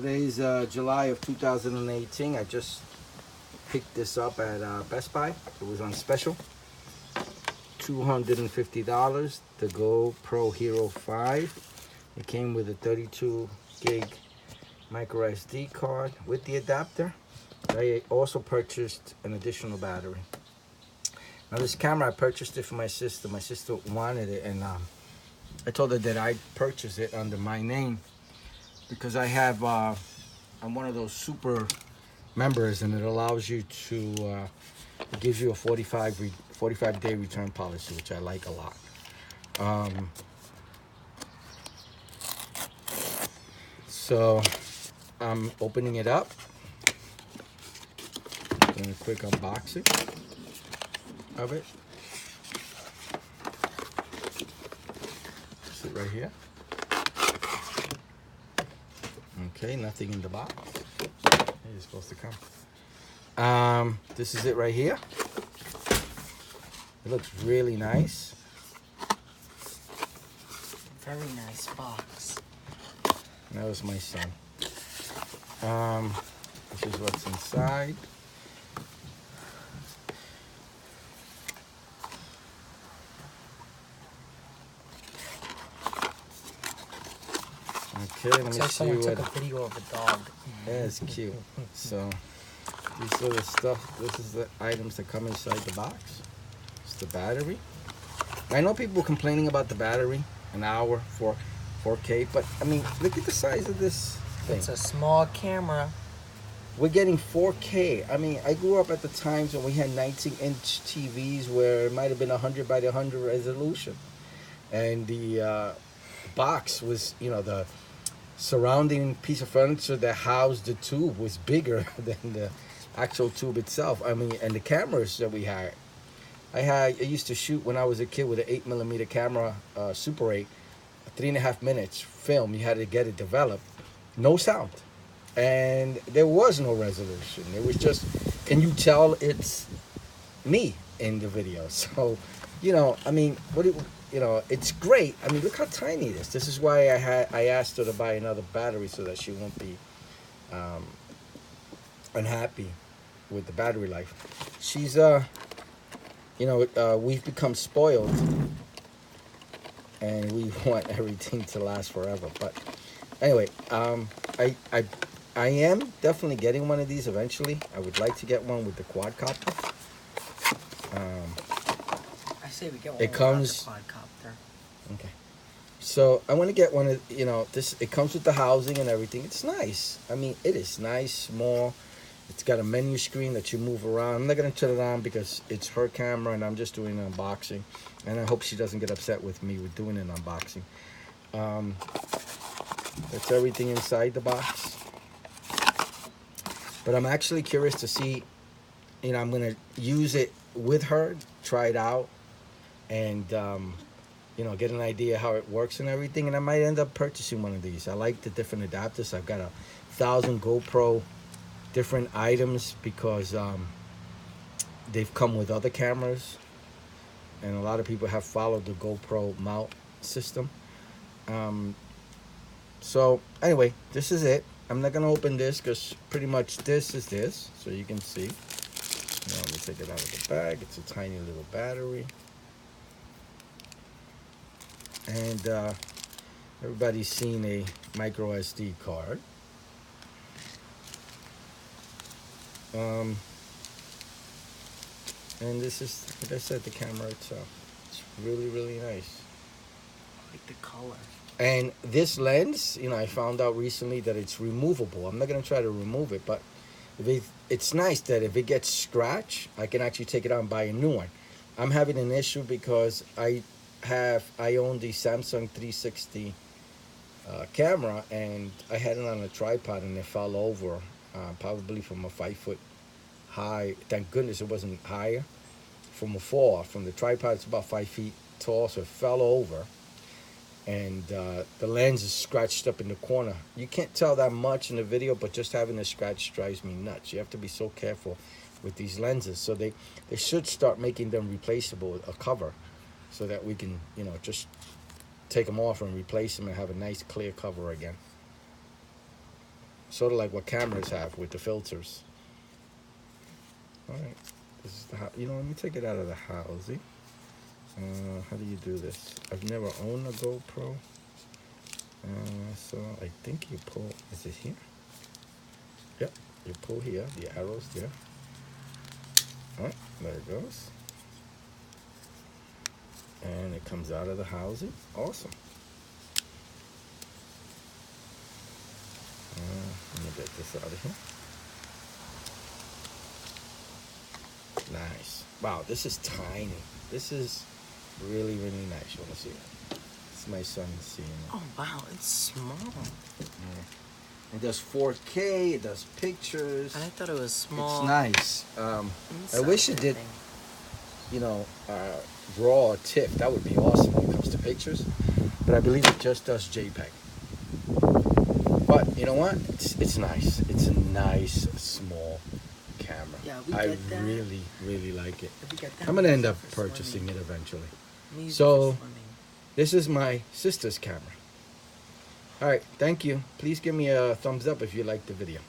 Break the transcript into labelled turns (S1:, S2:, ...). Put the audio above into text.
S1: Today's July of 2018. I just picked this up at Best Buy. It was on special. $250, the GoPro HERO5. It came with a 32 gig micro SD card with the adapter. I also purchased an additional battery. Now this camera, I purchased it for my sister. My sister wanted it, and I told her that I'd purchase it under my name because I have, I'm one of those super members, and it allows you to, it gives you a 45-day return policy, which I like a lot. So I'm opening it up. Doing a quick unboxing of it. Sit right here. Okay, nothing in the box. It's supposed to come. This is it right here. It looks really nice.
S2: Very nice box.
S1: That was my son. This is what's inside. Okay, let me see
S2: someone
S1: what.
S2: took a video of a dog.
S1: Yeah, it's cute. So these are the stuff. This is the items that come inside the box. It's the battery. I know people complaining about the battery, an hour for 4K, but I mean, look at the size of this thing.
S2: It's a small camera.
S1: We're getting 4K. I mean, I grew up at the times when we had 19-inch TVs where it might have been 100 by 100 resolution, and the box was, you know, the surrounding piece of furniture that housed the tube was bigger than the actual tube itself. I mean, and the cameras that we had. I used to shoot when I was a kid with an 8mm camera, Super 8, 3.5 minutes film. You had to get it developed. No sound. And there was no resolution. It was just, can you tell it's me in the video? So, you know, I mean, you know, it's great. I mean, look how tiny it is. This is why I asked her to buy another battery so that she won't be unhappy with the battery life. She's, you know, we've become spoiled, and we want everything to last forever. But anyway, I am definitely getting one of these eventually. I would like to get one with the quadcopter.
S2: I say we get one
S1: It comes.
S2: the quadcopter.
S1: Okay. So I want to get one of, you know, this. It comes with the housing and everything. It's nice. I mean, it is nice, small. It's got a menu screen that you move around. I'm not going to turn it on because it's her camera and I'm just doing an unboxing. And I hope she doesn't get upset with me with doing an unboxing. That's everything inside the box. But I'm actually curious to see, you know, I'm going to use it with her, try it out, and, you know, get an idea how it works and everything. And I might end up purchasing one of these. I like the different adapters. I've got 1,000 GoPro different items because they've come with other cameras, and a lot of people have followed the GoPro mount system. So anyway, this is it. I'm not gonna open this because pretty much this is this, so you can see. Now, let me take it out of the bag. It's a tiny little battery, and everybody's seen a micro SD card. And this is, like I said, the camera itself. It's really, really nice.
S2: I like the color.
S1: And this lens, you know, I found out recently that it's removable. I'm not going to try to remove it, but it's nice that if it gets scratched, I can actually take it out and buy a new one. I'm having an issue because I own the Samsung 360 camera, and I had it on a tripod and it fell over, probably from a 5-foot high. Thank goodness it wasn't higher. From a fall from the tripod, it's about 5 feet tall, so it fell over. And the lens is scratched up in the corner. You can't tell that much in the video, but just having the scratch drives me nuts. You have to be so careful with these lenses. So they should start making them replaceable, a cover, so that we can, you know, just take them off and replace them and have a nice clear cover again. Sort of like what cameras have with the filters. All right, this is the you know. Let me take it out of the housing. How do you do this? I've never owned a GoPro. So I think you pull. Is it here? Yep. You pull here. The arrows there. All right, there it goes. And it comes out of the housing. Awesome. Let me get this out of here. Nice. Wow, this is tiny. This is really, really nice. You want to see it? It's my son seeing it.
S2: Oh wow, it's small.
S1: Yeah. It does 4K. It does pictures.
S2: And I thought it was small.
S1: It's nice. I wish it did, you know, raw or TIFF. That would be awesome when it comes to pictures. But I believe it just does JPEG. But you know what? It's nice. It's a nice small camera.
S2: Yeah, we
S1: I
S2: get that.
S1: really, really like it.
S2: If we get that,
S1: I'm gonna end up
S2: for
S1: purchasing
S2: swimming.
S1: it eventually.
S2: We use it
S1: So-
S2: for swimming.
S1: This is my sister's camera. All right, thank you. Please give me a thumbs up if you liked the video.